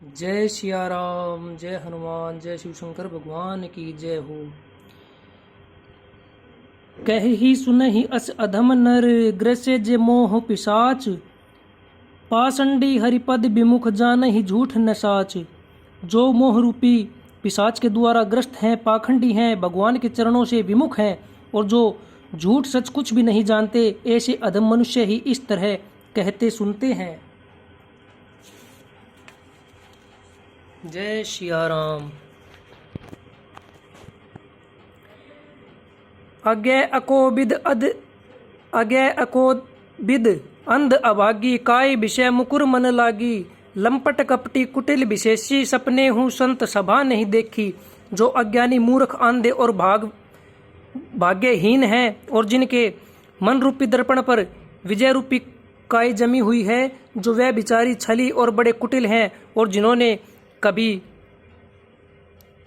जय सिया राम, जय हनुमान, जय शिव शंकर भगवान की जय हो। कहि सुनहि अस अधम नर, ग्रसे जे मोह पिशाच। पाषंडी हरिपद विमुख जानहि झूठ न साच। जो मोह रूपी पिशाच के द्वारा ग्रस्त हैं, पाखंडी हैं, भगवान के चरणों से विमुख हैं और जो झूठ सच कुछ भी नहीं जानते, ऐसे अधम मनुष्य ही इस तरह कहते सुनते हैं। जय सिया राम। अज्ञे अकोबिद अंध अभागी, काय विषय मुकुर मन लागी। लंपट कपटी कुटिल विशेषी, सपने हूँ संत सभा नहीं देखी। जो अज्ञानी मूर्ख आंधे और भाग्यहीन हैं और जिनके मन रूपी दर्पण पर विजय रूपी काय जमी हुई है, जो वह बिचारी छली और बड़े कुटिल हैं और जिन्होंने कभी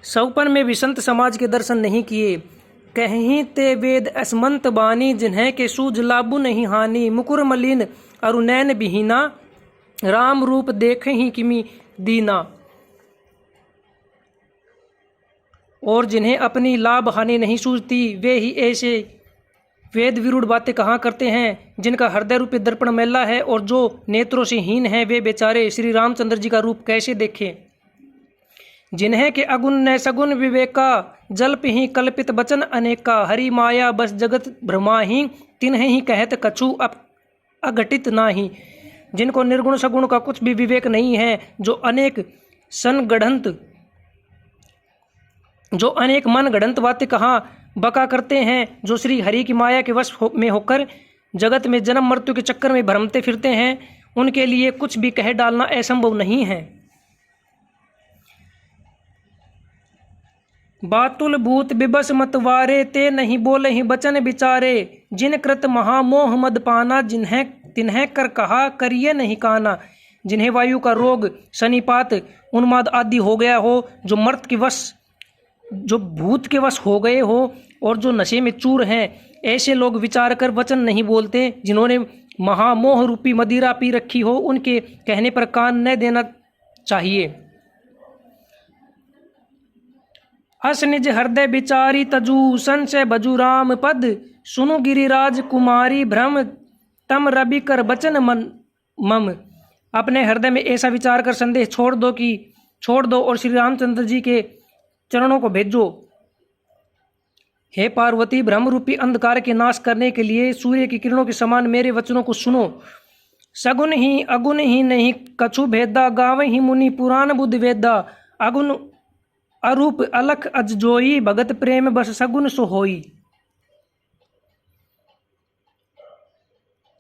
सौपन में भी संत समाज के दर्शन नहीं किए। कहीं ते वेद असमंत बानी, जिन्हें के सूझ लाभु नहीं हानि। मुकुर मलिन अरुनैन बिहीना, राम रूप देखे ही किमी दीना। और जिन्हें अपनी लाभ हानि नहीं सूझती, वे ही ऐसे वेद विरुद्ध बातें कहा करते हैं जिनका हृदय रूपी दर्पण मैला है और जो नेत्रों से हीन है, वे बेचारे श्री रामचंद्र जी का रूप कैसे देखें। जिन्हें के अगुण न सगुण विवेका, जल्प ही कल्पित बचन अनेका। हरि माया बस जगत भ्रमाही, तिन्हें ही कहत कछु अघटित नाही। जिनको निर्गुण सगुण का कुछ भी विवेक नहीं है, जो अनेक मन गढ़ंत बातें कहा बका करते हैं, जो श्री हरि की माया के वश में होकर जगत में जन्म मृत्यु के चक्कर में भ्रमते फिरते हैं, उनके लिए कुछ भी कह डालना असंभव नहीं है। बातुल भूत विबस मतवारे, ते नहीं बोले ही बचन विचारे। जिन कृत महामोह मद पाना, तिन्हें कर कहा करिए नहीं काना। जिन्हें वायु का रोग, शनिपात, उन्माद आदि हो गया हो, जो भूत के वश हो गए हो और जो नशे में चूर हैं, ऐसे लोग विचार कर वचन नहीं बोलते। जिन्होंने महामोह रूपी मदिरा पी रखी हो, उनके कहने पर कान न देना चाहिए। अस निज हृदय विचारी तजू, संशय भजू राम पद। सुनु गिरिराज कुमारी, भ्रम तम रवि कर बचन मम। अपने हृदय में ऐसा विचार कर संदेह छोड़ दो और श्री रामचंद्र जी के चरणों को भेजो। हे पार्वती, भ्रम रूपी अंधकार के नाश करने के लिए सूर्य की किरणों के समान मेरे वचनों को सुनो। सगुन ही अगुण ही नहीं कछु भेदा, गावे ही मुनि पुराण बुद्ध वेदा। अगुण अरूप अलख अजजोई, भगत प्रेम बस सगुन सो होई।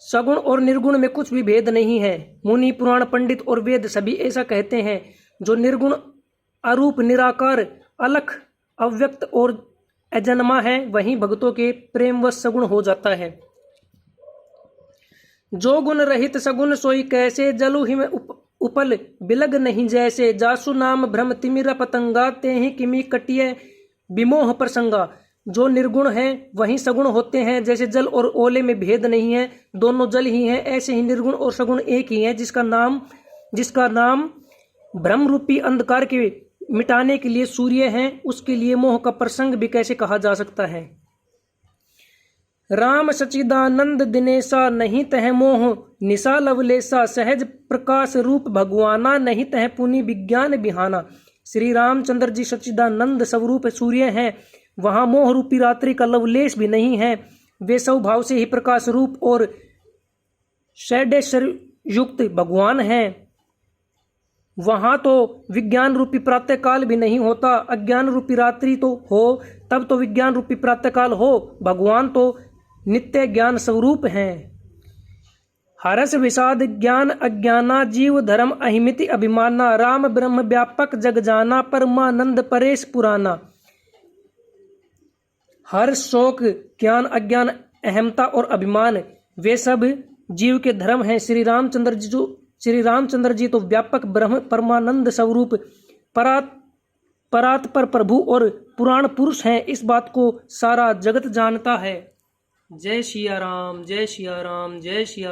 सगुण और निर्गुण में कुछ भी भेद नहीं है। मुनि, पुराण, पंडित और वेद सभी ऐसा कहते हैं। जो निर्गुण, अरूप, निराकार, अलख, अव्यक्त और अजन्मा है, वही भक्तों के प्रेम व सगुण हो जाता है। जो गुण रहित सगुण सोई कैसे, जलु हिम उपल बिलग नहीं जैसे। जासु नाम भ्रम तिमिरा पतंगा, ते ही किमी कटिय विमोह प्रसंगा। जो निर्गुण है वही सगुण होते हैं। जैसे जल और ओले में भेद नहीं है, दोनों जल ही हैं, ऐसे ही निर्गुण और सगुण एक ही है। जिसका नाम भ्रम रूपी अंधकार के मिटाने के लिए सूर्य है, उसके लिए मोह का प्रसंग भी कैसे कहा जा सकता है। राम सचिदानंद दिनेशा, नहीं तह मोह निशा लवलेसा। सहज प्रकाश रूप भगवाना, नहीं तह पुनि विज्ञान बिहाना। श्री रामचंद्र जी सचिदानंद स्वरूप सूर्य हैं, वहां मोह रूपी रात्रि का लवलेश भी नहीं है। वे स्वभाव से ही प्रकाश रूप और षड्ऐश्वर्य युक्त भगवान हैं। वहां तो विज्ञान रूपी प्रातःकाल भी नहीं होता। अज्ञान रूपी रात्रि तो हो, तब तो विज्ञान रूपी प्रातःकाल हो। भगवान तो नित्य ज्ञान स्वरूप हैं। हरस विषाद ज्ञान अज्ञाना, जीव धर्म अहिमिति अभिमाना। राम ब्रह्म व्यापक जग जाना, परमानंद परेश पुराना। हर्ष, शोक, ज्ञान, अज्ञान, अहमता और अभिमान, वे सब जीव के धर्म हैं। श्री रामचंद्र जी तो व्यापक ब्रह्म परमानंद स्वरूप परात्पर प्रभु और पुराण पुरुष हैं। इस बात को सारा जगत जानता है। जय सिया राम, जय सिया राम, जय सिया